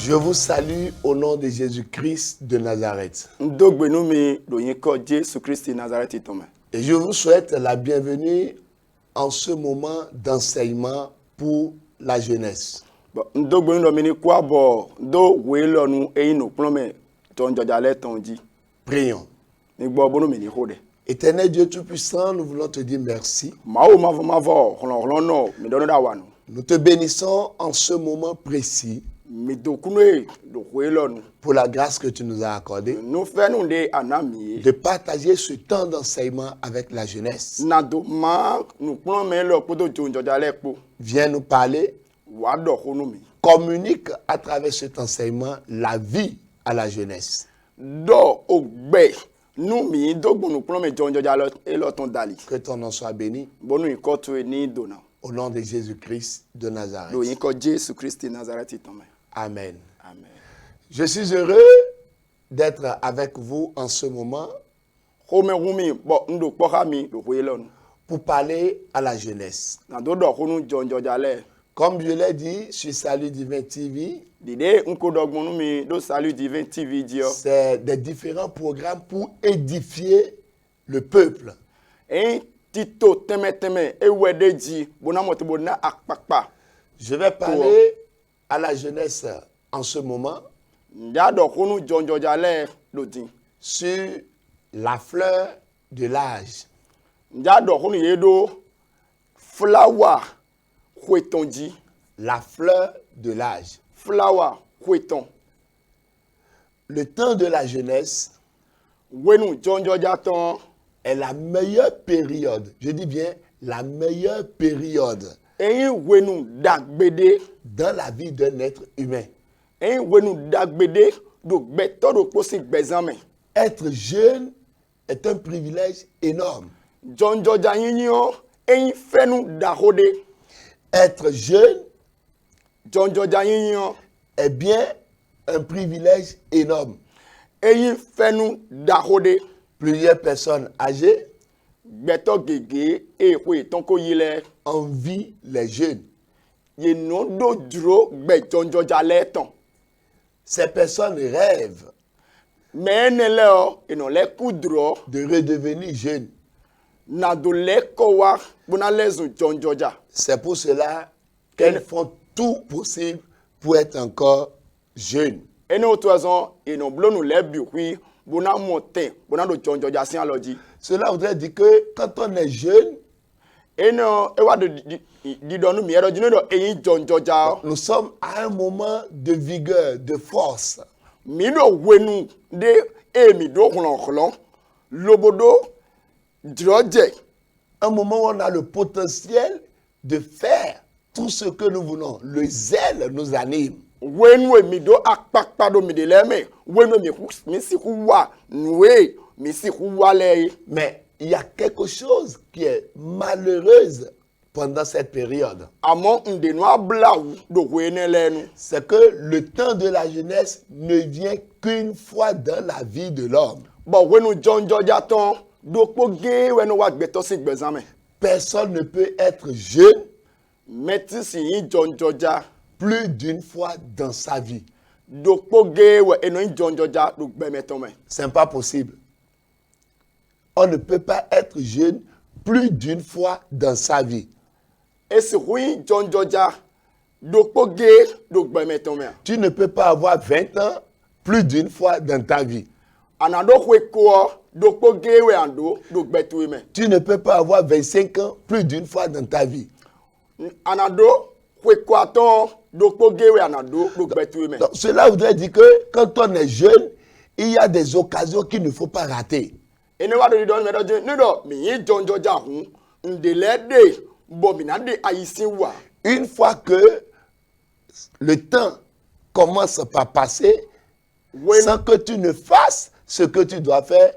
Je vous salue au nom de Jésus-Christ de Nazareth. Et je vous souhaite la bienvenue en ce moment d'enseignement pour la jeunesse. Prions. Éternel Dieu Tout-Puissant, nous voulons te dire merci. Nous te bénissons en ce moment précis pour la grâce que tu nous as accordée de partager ce temps d'enseignement avec la jeunesse. Viens nous parler, communique à travers cet enseignement la vie à la jeunesse. Que ton nom soit béni. Au nom de Jésus-Christ de Nazareth. Amen. Amen. Je suis heureux d'être avec vous en ce moment pour parler à la jeunesse. Comme je l'ai dit sur Salut Divin TV, c'est des différents programmes pour édifier le peuple. Je vais parler à la jeunesse en ce moment sur la fleur de l'âge. La fleur de l'âge. Le temps de la jeunesse est la meilleure période. Je dis bien la meilleure période dans la vie d'un être humain. Être jeune est un privilège énorme. Être jeune est bien un privilège énorme. Plusieurs personnes âgées envient les jeunes. Ces personnes rêvent de redevenir jeunes. C'est pour cela qu'elles font tout possible pour être encore jeunes. Cela voudrait dire que quand on est jeune, nous sommes à un moment de vigueur, de force. Un moment où on a le potentiel de faire tout ce que nous voulons. Le zèle nous anime. Mais il y a quelque chose qui est malheureuse pendant cette période. C'est que le temps de la jeunesse ne vient qu'une fois dans la vie de l'homme. Personne ne peut être jeune plus d'une fois dans sa vie. C'est pas possible. On ne peut pas être jeune plus d'une fois dans sa vie. Tu ne peux pas avoir 20 ans plus d'une fois dans ta vie. Tu ne peux pas avoir 25 ans plus d'une fois dans ta vie. Donc, cela voudrait dire que quand on est jeune, il y a des occasions qu'il ne faut pas rater. Une fois que le temps commence par passer, sans que tu ne fasses ce que tu dois faire,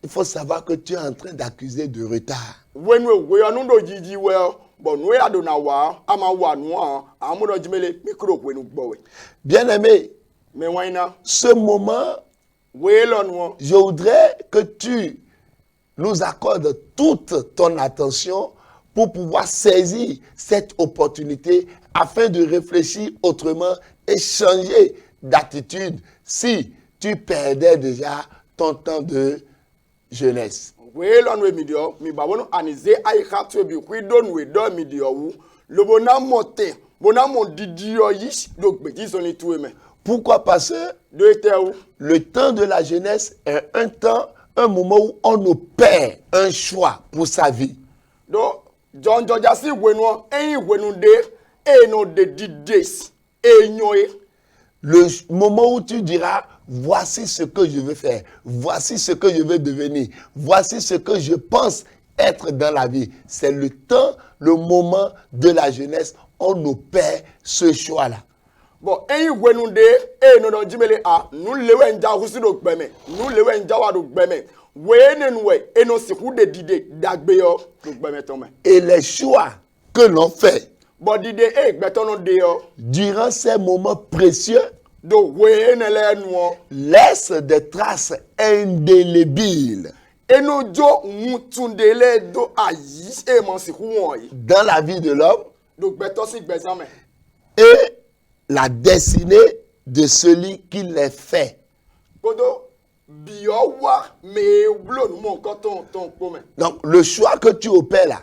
il faut savoir que tu es en train d'accuser de retard. Bien-aimé, ce moment, je voudrais que tu nous accordes toute ton attention pour pouvoir saisir cette opportunité afin de réfléchir autrement et changer d'attitude si tu perdais déjà ton temps de jeunesse? We lon we midio mi babono anize ai khatwe bi kwidon we do midio wu lobona mote bona mon didio yish donc beji son litoué mais Pourquoi? Parce que le temps de la jeunesse est un moment où on opère un choix pour sa vie. Donc John Jojasi weno en wenu de no de dides e nyoe. Le moment où tu diras, voici ce que je veux faire, voici ce que je veux devenir, voici ce que je pense être dans la vie. C'est le temps, le moment de la jeunesse, on opère ce choix-là. Bon, en wenu de no do jimele a, nous lewe nja husi do gbeme, nous lewe nja wa do gbeme. We no si hu de dide dagbe yo do gbeme tome. Et les choix que l'on fait Bon dide gbetono de yo durant ces moments précieux do we ne le nuo. laisse des traces indélébiles Eno jo mutundele do ayi e man si hu won yi. dans la vie de l'homme Do gbeto si gbezame. et la destinée de celui qui les fait. Kodo biyo wa me blo nu mon koton ton pome. Donc, le choix que tu opères là,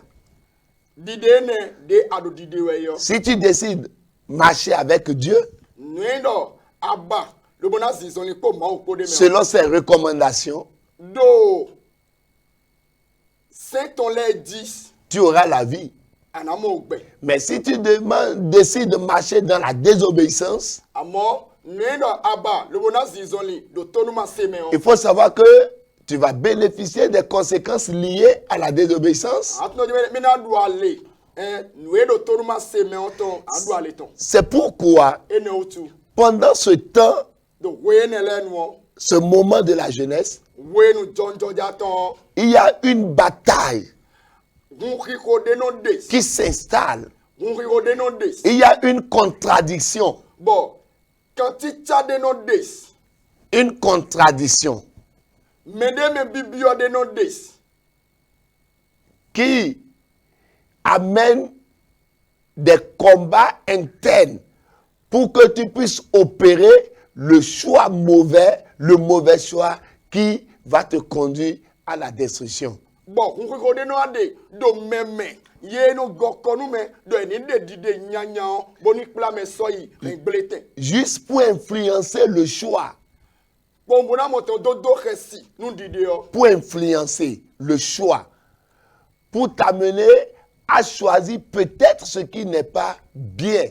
Dide ne de ado dide we yo. si tu décides de marcher avec Dieu, Nuendo aba le bona zizon li ko ma o ko de me. selon ses recommandations, Do c'est ton les 10 tu auras la vie. anamo gbe. Mais si tu décides de marcher dans la désobéissance, Amo nuendo aba le bona zizon li do tonuma seme il on. faut savoir que tu vas bénéficier des conséquences liées à la désobéissance. Atno de mina do ale. Nuendo tonuma seme on ton adu ale ton. C'est pourquoi, Ene otu. pendant ce temps, Do we ne le nuo. ce moment de la jeunesse, We nu John Georgia ton. il y a une bataille Gunriko de no des. qui s'installe. Gunriko de no des. Il y a une contradiction. Bon, quand tu as de no des. Une contradiction Mesdames bibio de no des. qui amène des combats internes pour que tu puisses opérer le choix mauvais, le mauvais choix qui va te conduire à la destruction. Bon, gunriko de no ade. Do meme. Ye no gokonu me. Do eni de dide nyanyan. Boni kla me soyi. Renglete. Juste pour influencer le choix, Bon, bona moto do resi. Nou dide yo. pour influencer le choix, pour t'amener à choisir peut-être ce qui n'est pas bien.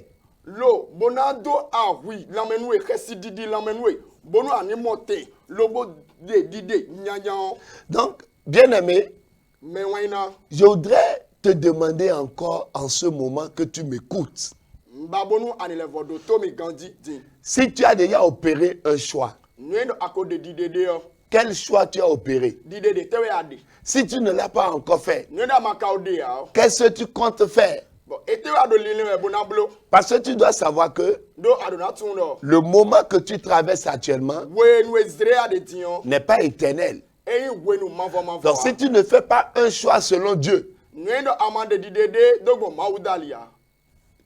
Lo, bonado a oui, l'amenoué, resi didi l'amenoué. Bono animote, lobo de dide nyanyan. Donc, bien-aimé, Mais waina, je voudrais te demander encore en ce moment que tu m'écoutes. babonu anilevodo tomi gandi din. Si tu as déjà opéré un choix, Nuendo ako de dide de yo. quel choix tu as opéré? Dide de tewe ade. Si tu ne l'as pas encore fait, Nuendo amaka ode ya. qu'est-ce que tu comptes faire? Bon, etewe ado lili me bonablo. Parce que tu dois savoir que Do adona tundo. le moment que tu traverses actuellement We nou ezre ade diyon. n'est pas éternel. Eyi we nou manvo manvo. Donc si tu ne fais pas un choix selon Dieu, Nuendo amande dide de, dogo maudalia.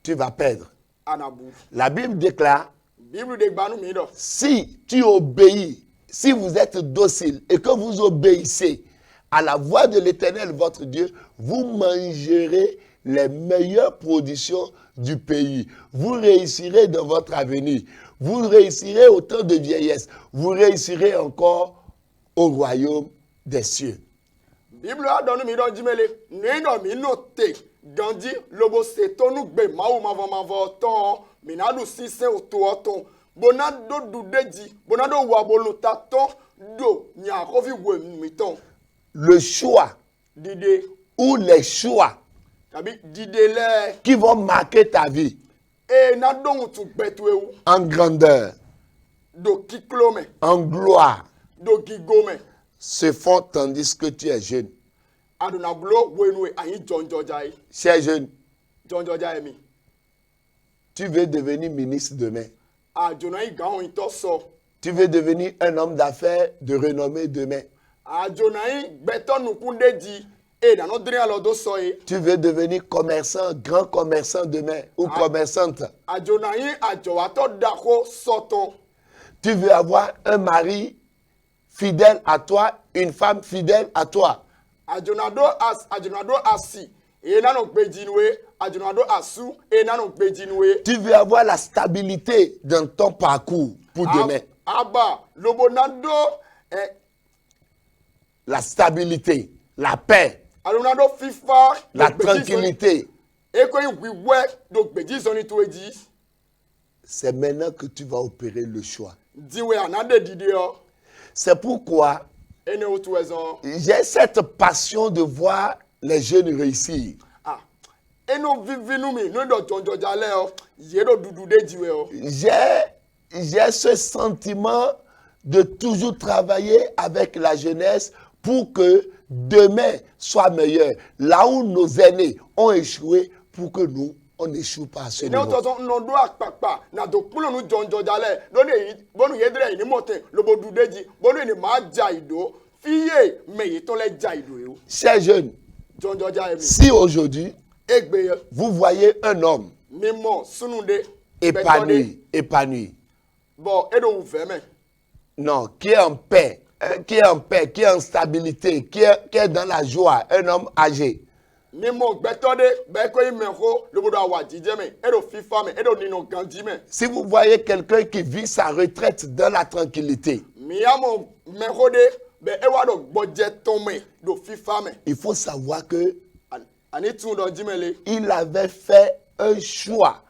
tu vas perdre. Anabu. La Bible déclare, Bible de gbanu mi do. si tu obéis, si vous êtes docile et que vous obéissez à la voix de l'Éternel, votre Dieu, vous mangerez les meilleures productions du pays. Vous réussirez dans votre avenir. Vous réussirez au temps de vieillesse. Vous réussirez encore au royaume des cieux. Bible a donné mi do jimele. Nuendo mi note. Gandi lobo se tonu gbe mawu mavo ton. Minadu si se oto ton. Bonado du deji. Bonado wabolo ta ton. Do nya kofi we mi ton. Le choix Dide. ou les choix Tabi dide le. qui vont marquer ta vie E na don tu gbetu ewu. en grandeur, Do kiklome. en gloire, Do gigome. se font tandis que tu es jeune. Aduna blo wenwe ayi John Georgia. Cher jeune, John Georgia emi. tu veux devenir ministre demain. A Jonai gahon ito so. Tu veux devenir un homme d'affaires de renommée demain. A Jonai beton nukunde di. E na no dre alodo so e. Tu veux devenir commerçant, grand commerçant demain ou commerçante. A Jonai a jowato dako soton. Tu veux avoir un mari fidèle à toi, une femme fidèle à toi. Adjonado asi. Et nano bedinwe. Adjonado asu. Et nano bedinwe. Tu veux avoir la stabilité dans ton parcours pour demain. Abba, lobonado. La stabilité, la paix, Adjonado fifa. la tranquillité. Et quand il wiwe, donc bedizoni to edi. C'est maintenant que tu vas opérer le choix. Diwe anade dideo. C'est pourquoi Ene otuezon. j'ai cette passion de voir les jeunes réussir. Ah. Eno vivinumi, no do jonjo jale o. Yedo dudude diwe o. J'ai ce sentiment de toujours travailler avec la jeunesse pour que demain soit meilleur. Là où nos aînés ont échoué, pour que nous, on n'échoue pas à ce Ne niveau. otozo nondo akpakpa na do pulo nu jonjo jale. Doni bonu yedre ni moten lobo dudeji. Bonu ni ma jaido. Fiye me ton le jaido yo. Chers jeunes, Jonjo jale mi. si aujourd'hui, Egbe vous voyez un homme mimo sununde épanoui, bon edo uveme. non, qui est en paix, qui est en paix, qui est en stabilité, qui est dans la joie, un homme âgé, Mimo gbetode be ko imenho lobodo awajije me edo fifa me edo nino ganji me. si vous voyez quelqu'un qui vit sa retraite dans la tranquillité, Miyamo menhode be ewado gboje ton me do fifa me. il faut savoir que Ani tun do jimele. il avait fait un choix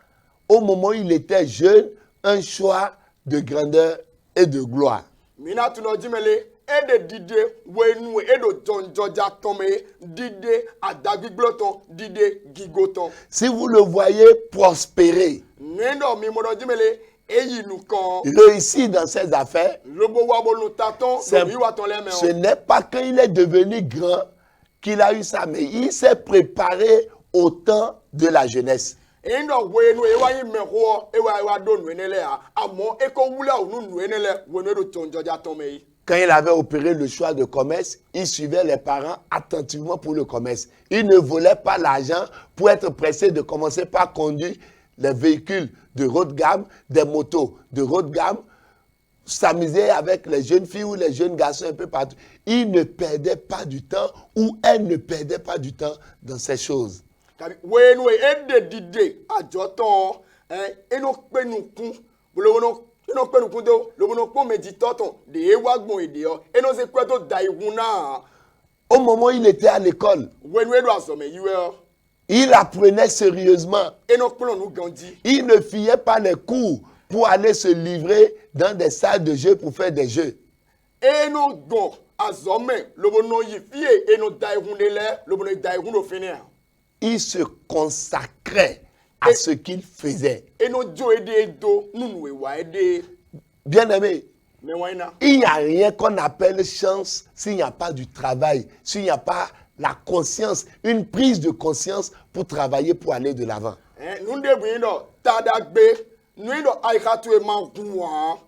au moment où il était jeune, un choix de grandeur et de gloire. Mina tun do jimele ede dide wenu edo jonjoja ton me dide adagbigloton dide gigoton. Si vous le voyez prospérer, Nendo mi modo jimele eyi nukan réussir dans ses affaires, lobo wabo lu taton c'est- do yiwa ton le me. ce n'est pas quand il est devenu grand qu'il a eu ça, mais il s'est préparé au temps de la jeunesse. Endo wenu ewa yi meho ewa do nu enele a amo eko wula unu nu enele wenu edo jonjoja ton me. Quand il avait opéré le choix de commerce, il suivait les parents attentivement pour le commerce. Il ne volait pas l'argent pour être pressé de commencer par conduire les véhicules de haut de gamme, des motos de haut de gamme, s'amuser avec les jeunes filles ou les jeunes garçons un peu partout. Il ne perdait pas du temps ou elle ne perdait pas du temps dans ces choses. Kabi wenu ede dide ajoton eno penukun bolowono eno penukun do lobono po meditoton de ewagbon ede o eno se kweto da ihun na Au moment où il était à l'école, wenu edo asome yiwe o il apprenait sérieusement. eno plo nu ganji Il ne fuyait pas les cours pour aller se livrer dans des salles de jeux pour faire des jeux. eno gbon azome lobono yi fie eno da ihun le lobono da ihun do fini a Il se consacrait à ce qu'il faisait. eno jo ede do nunu ewa ede Bien-aimé, me waina il n'y a rien qu'on appelle chance s'il n'y a pas du travail, s'il n'y a pas la conscience, une prise de conscience pour travailler, pour aller de l'avant. nunde bu ndo tadagbe nuindo aikatu e mankuwa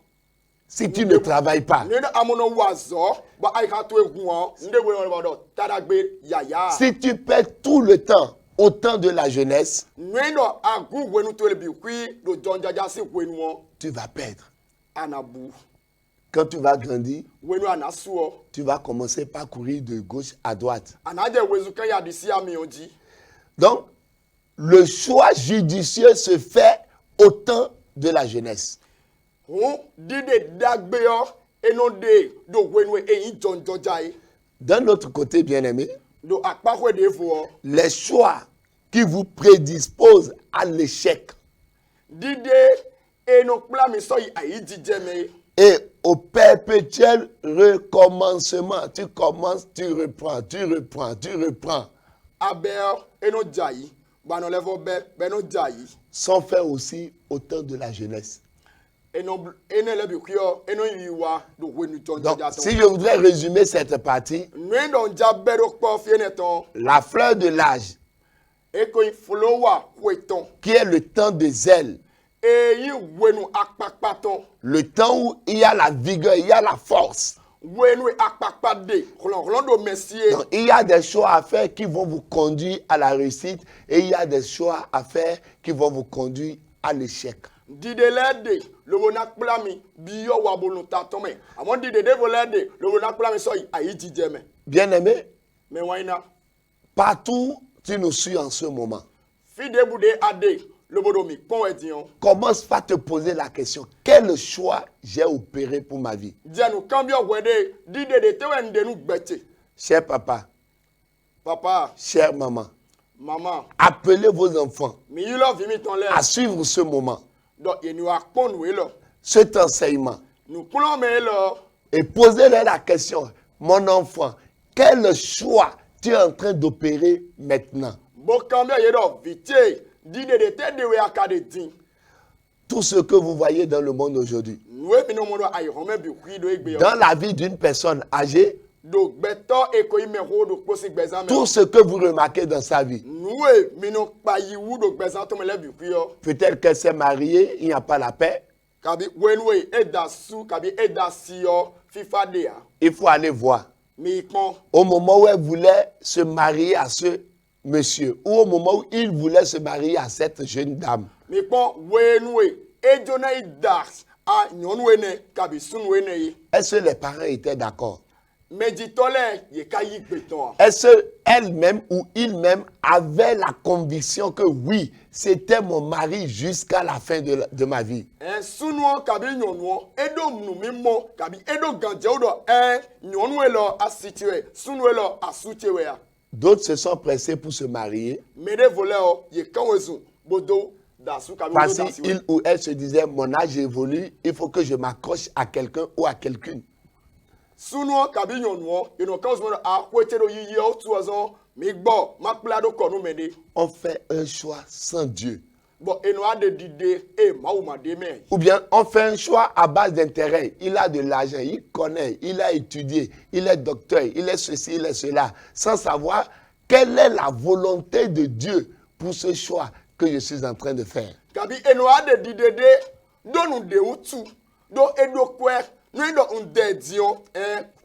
Si tu ne travailles pas, nuindo amono wazo ba aikatu e guwa nde bu ndo tadagbe yaya si tu perds tout le temps au temps de la jeunesse, nuindo agu wenu to le bi kwi do jonjaja si wenu tu vas perdre. anabu Quand tu vas grandir, wenu anasuo tu vas commencer par courir de gauche à droite. anaje wezu kan ya disi ami onji. Donc, le choix judicieux se fait au temps de la jeunesse. Hun dide dagbe yo eno de do wenu eyin jonjojai D'un autre côté, bien-aimé, do akpakwe de fo les choix qui vous prédisposent à l'échec dide eno kpla mi so yi ayi jijeme et au perpétuel recommencement. Tu commences, tu reprends, tu reprends, tu reprends, abe eno jayi gbano levo be beno jayi sont faits aussi au temps de la jeunesse. eno le bi kyo eno yiwa do wenu Donc, jonjoja si ton je voudrais résumer cette partie, nuindo njabe do kpo fiene ton la fleur de l'âge, eko flowa kweton qui est le temps de zèle, eyi wenu akpakpa ton le temps où il y a la vigueur, il y a la force. wenu akpakpa de rolon do messier Donc, il y a des choix à faire qui vont vous conduire à la réussite et il y a des choix à faire qui vont vous conduire à l'échec. Dide lede le bona plami biyo wa bolunta tome. Amon dide de volede le bona plami so ayi dideme. Bien-aimé, Me waina partout tu nous suis en ce moment, fide bude ade le bodomi pon edion. commence par te poser la question, quel choix j'ai opéré pour ma vie? Dia nous cambio wede dide de te wende nous gbete. Cher papa, Papa, chère maman, maman, appelez vos enfants mi yilo vimi ton à le. suivre ce moment, Donc ye nous akpon nous elo. cet enseignement, Nous coulons me elo. et posez-leur la question, mon enfant, quel choix tu es en train d'opérer maintenant? Bo cambio ye do vite dide de te de we akade din. Tout ce que vous voyez dans le monde aujourd'hui, Nous e bino modo ayi home bi kwi do egbe yo. dans la vie d'une personne âgée, Do gbeto eko ime ho do posi gbezan me. tout ce que vous remarquez dans sa vie, Nous e mino pa yi wu do gbezan to me le bi kwi yo. peut-être qu'elle s'est mariée, il n'y a pas la paix, Kabi wenwe eda su kabi eda si yo fifa de ya. il faut aller voir. Mi pon Au moment où elle voulait se marier à ce monsieur, ou au moment où il voulait se marier à cette jeune dame, mi pon wenwe ejona idas a nyonwe ne kabi sunwe ne yi. est-ce que les parents étaient d'accord? Meditole ye ka yi gbeton. Est-ce qu'elle-même ou il-même avait la conviction que oui, c'était mon mari jusqu'à la fin de ma vie? Sunuo kabi nyonwo edo mnu mimo kabi edo ganje odo nyonwe lo asitwe sunwe lo asutwe ya. D'autres se sont pressés pour se marier Mede voleo ye kanwezu bodo dasu kabi parce bodo dasu. qu'il ou elle se disait, mon âge évolue, il faut que je m'accroche à quelqu'un ou à quelqu'une. Sunuo kabi nyonwo ino kanwezu a kwete do yiyi o tuwazo mi gbo makpla do konu mede. On fait un choix sans Dieu. Bon eno ade dide e mauma de me. Ou bien on fait un choix à base d'intérêt. Il a de l'argent, il connaît, il a étudié, il est docteur, il est ceci, il est cela, sans savoir quelle est la volonté de Dieu pour ce choix que je suis en train de faire. Kabi eno ade dide de do nu de utu do edo kwe nu do unde dio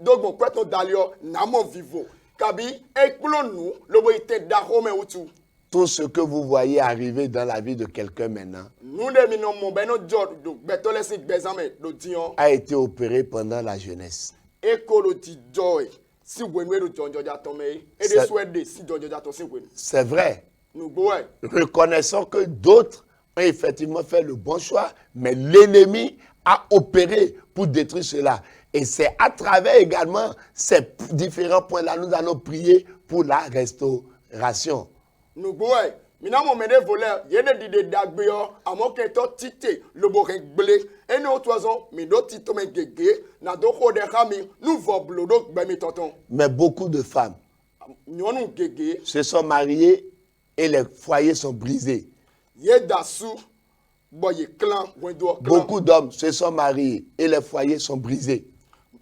do gbon kwe to dalio namo vivo. Kabi ekplo nu lobo ite da home utu. Tout ce que vous voyez arriver dans la vie de quelqu'un maintenant Nous de minon mon beno jod do betole si gbezame do dion a été opéré pendant la jeunesse. eko do ti joy si wenwe do jonjo ja tome e de C'est- swede si jonjo ja to si wen. C'est vrai. Nous boy Reconnaissons que d'autres ont effectivement fait le bon choix, mais l'ennemi a opéré pour détruire cela. Et c'est à travers également ces différents points-là, nous allons prier pour la restauration. nous boy mina mo mede voler ye de dide dagbe yo amoke to tite lobo re gble ene o toison mi do tito me gege na do ko de khami nous vo blodo gbe mi tonton Mais beaucoup de femmes nyonu gege se sont mariées et les foyers sont brisés. ye dasu boye clan wendo clan Beaucoup d'hommes se sont mariés et les foyers sont brisés.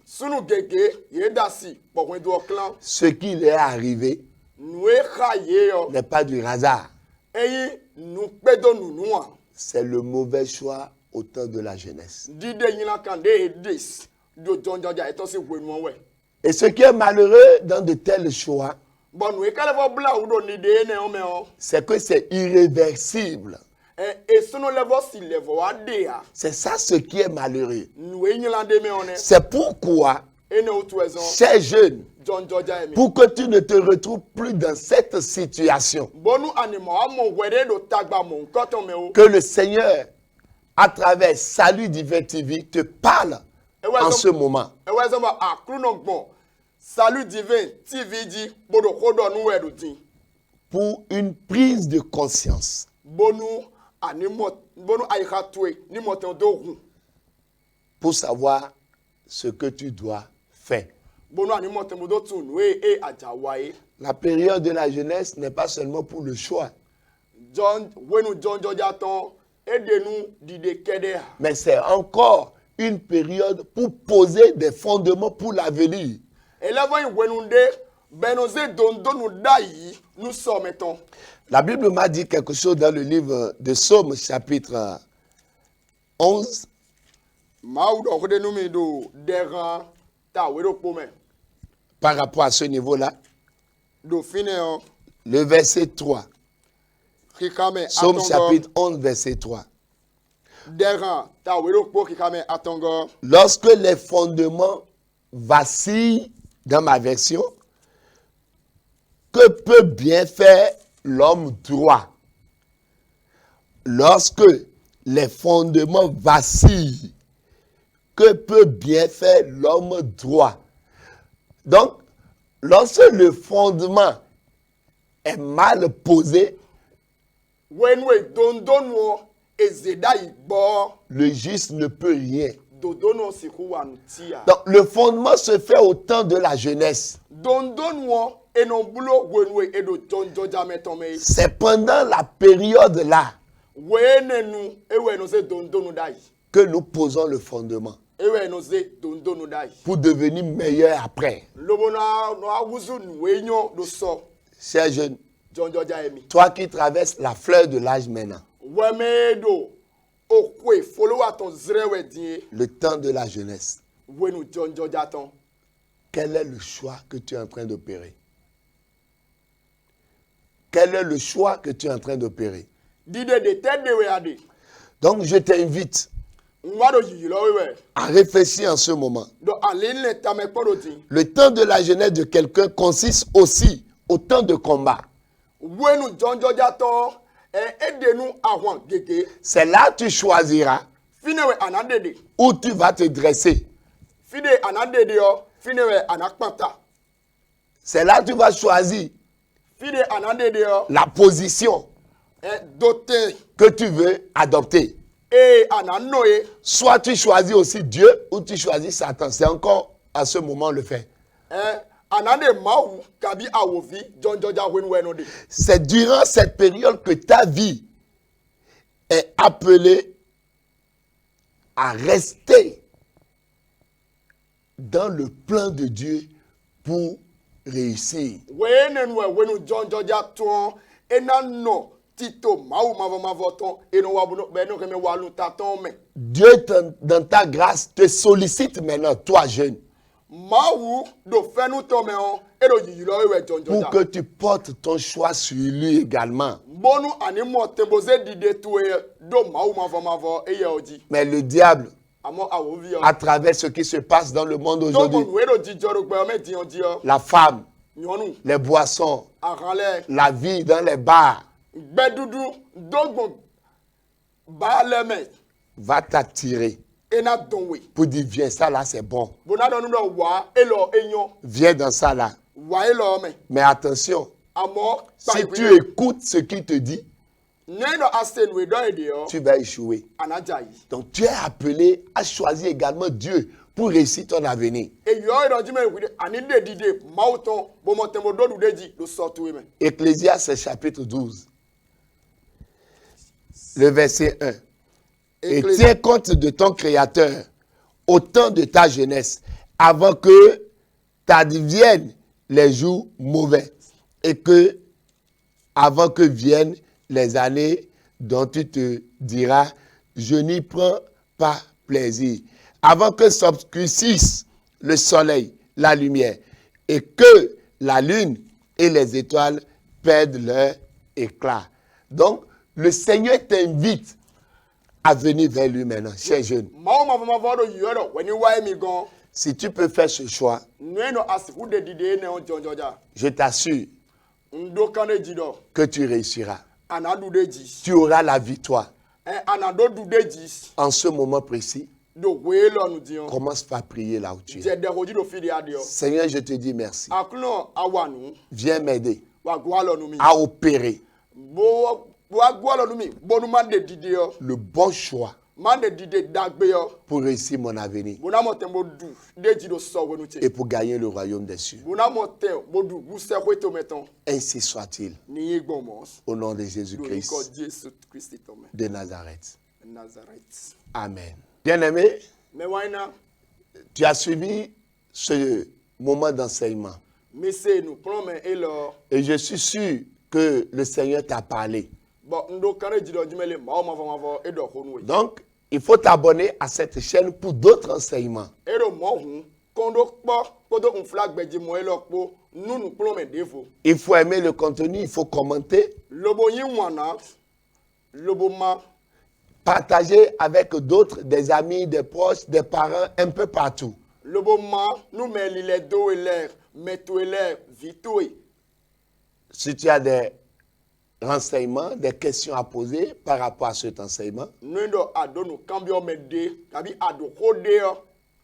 sunu gege ye dasi bo wendo clan Ce qui leur est arrivé nous e khaye yo n'est pas du hasard. eyi nous pedo nous noa C'est le mauvais choix au temps de la jeunesse. dide yina kan de dis do jonjo ja eto si wenu we Et ce qui est malheureux dans de tels choix, bon nous e kale vo bla udo ni de ne o me o c'est que c'est irréversible. e sunu level si level ade ya C'est ça ce qui est malheureux. nous e yina de me one C'est pourquoi, ene o tuezo chers jeunes, jonjo ja emi pour que tu ne te retrouves plus dans cette situation, bonu animo amo were do tagba mo nkoto me o que le Seigneur, à travers Salut Divin TV, te parle en ce moment. e we so ba akru no gbon salut divin tv ji bodo kodo nu we do din Pour une prise de conscience. bonu animo bonu ayika tue ni moton do gun Pour savoir ce que tu dois faire. bonu animo te modo tu nu e ajawaye La période de la jeunesse n'est pas seulement pour le choix, John wenu John Georgia ton e de nu dide kede mais c'est encore une période pour poser des fondements pour l'avenir. eleven wenu de benoze dondo nu dai nu so meton La Bible m'a dit quelque chose dans le livre de Psaume, chapitre 11, mau do de nu mi do deran ta we do pome par rapport à ce niveau-là. do fine o Le verset 3. kikame Psaume atongo chapitre 11, verset 3. Deran, ta wero po ki kame atongo. Lorsque les fondements vacillent, dans ma version, que peut bien faire l'homme droit? Lorsque les fondements vacillent, que peut bien faire l'homme droit? Donc, lorsque le fondement est mal posé, Wenwe dondono ezeda igbo. le juste ne peut rien. Dodono siku wanutia. Donc, le fondement se fait au temps de la jeunesse. Dondono enombulo wenwe edo jonjoja metome. C'est pendant la période là Wenenu ewe no se dondono dai. que nous posons le fondement Ewe no se dondono dai. pour devenir meilleur après. Lobona no awuzu nwenyo do so. Chers jeunes, Jonjoja emi. toi qui traverses la fleur de l'âge maintenant, Wemedo okwe follow aton zrewe die. le temps de la jeunesse, Wenu jonjoja ton. quel est le choix que tu es en train d'opérer? Quel est le choix que tu es en train d'opérer? Dide de tête de weade. Donc, je t'invite Nwado yilo wewe. à réfléchir en ce moment. Do alin tame poroti. Le temps de la jeunesse de quelqu'un consiste aussi au temps de combat. Wenu jonjoja ton. Edenu ahwan gege. C'est là que tu choisiras Finewe anadede. où tu vas te dresser. Fide anadede yo. Finewe anakpanta. C'est là que tu vas choisir Fide anadede yo. la position Dote. que tu veux adopter. Ananoye. Soit tu choisis aussi Dieu ou tu choisis Satan. C'est encore à ce moment le fait. Anade maou kabi awovi jonjoja wenu de. C'est durant cette période que ta vie est appelée à rester dans le plan de Dieu pour réussir. Wenu jonjoja ton. Enano tito maou mavo ton. Eno wabuno beno keme walu taton me. Dieu, dans ta grâce, te sollicite maintenant, toi jeune, Maou do fenu tome on. Edo yilo ewe jonjoja. pour que tu portes ton choix sur lui également. Bonu animo temboze dide tuwe do maou mavo eye oji. Mais le diable, Amo awovi yo. à travers ce qui se passe dans le monde aujourd'hui, Dogon wedo jijoro gbe ome dion dio. la femme, Nyonu. les boissons, Arale. la vie dans les bars, Gbedudu dogon baleme va t'attirer ena donwe. pour dire viens, ça là c'est bon. Bona donu do wa elo enyon Viens dans ça là. wa elo me. Mais attention, Amo si tu écoutes ce qu'il te dit, neno asen we do ede yo tu vas échouer. anajayi. Donc tu es appelé à choisir également Dieu pour réussir ton avenir. E yo edo jime we ani de dide mauton bo mo tembo do deji do sortu we me. Ecclésiaste chapitre 12, le verset 1. Et tiens compte de ton Créateur au temps de ta jeunesse, avant que t'adviennent les jours mauvais et que, avant que viennent les années dont tu te diras, je n'y prends pas plaisir. Avant que s'obscurcisse le soleil, la lumière, et que la lune et les étoiles perdent leur éclat. Donc, le Seigneur t'invite à venir vers lui maintenant, cher jeune. Maou mavo do yoro weni wa emi gon. Si tu peux faire ce choix, Neno asiku de dide ne on jonjoja. je t'assure Ndo kane jido. que tu réussiras. Anadu deji. Tu auras la victoire. Anado du deji. En ce moment précis, Do welo nu dion. commence par prier là où tu es. Jede hoji do fidi adio. Seigneur, je te dis merci. Akuno awanu. Viens m'aider Wa gwalo nu mi. à opérer Bo wa gwalo nu mi. Bonu mande dide yo. le bon choix Mande dide dagbe yo. pour réussir mon avenir Bona mo tembo du. Deji do so wenu che. et pour gagner le royaume des cieux. Bona mo te bodu guse kweto meton. Ainsi soit-il. Ni gbomos. Au nom de Do ko Jésus-Christ Jesu Christ tome. de Nazareth. Nazareth. Amen. Bien-aimé, Me waina. tu as suivi ce moment d'enseignement. Mese nous prome elo. Et je suis sûr que le Seigneur t'a parlé. Bon ndo kane jido jimele mawo mavo edo honwe. Donc, il faut t'abonner à cette chaîne pour d'autres enseignements. Edo mo hun kondo kpo kodo un flag beji mo elo kpo nunu prome devo. Il faut aimer le contenu, il faut commenter. Lobo yin wana lobo ma partager avec d'autres, des amis, des proches, des parents, un peu partout. Lobo ma nous met les dos et l'air, mettons l'air, vitoé. Si tu as des renseignements, des questions à poser par rapport à cet enseignement, Nous do ado nous cambio me de, tabi ado kodeo,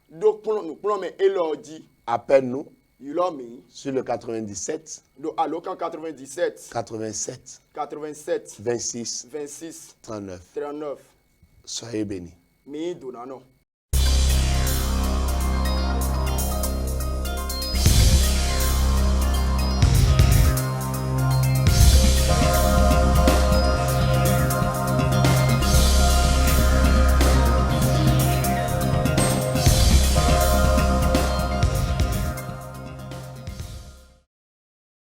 do plon nous plon me elodi, appelle-nous ilomi, sur le 97 do alokan 97, 87 87, 26 26, 39. 39, Soyez bénis. mi donano.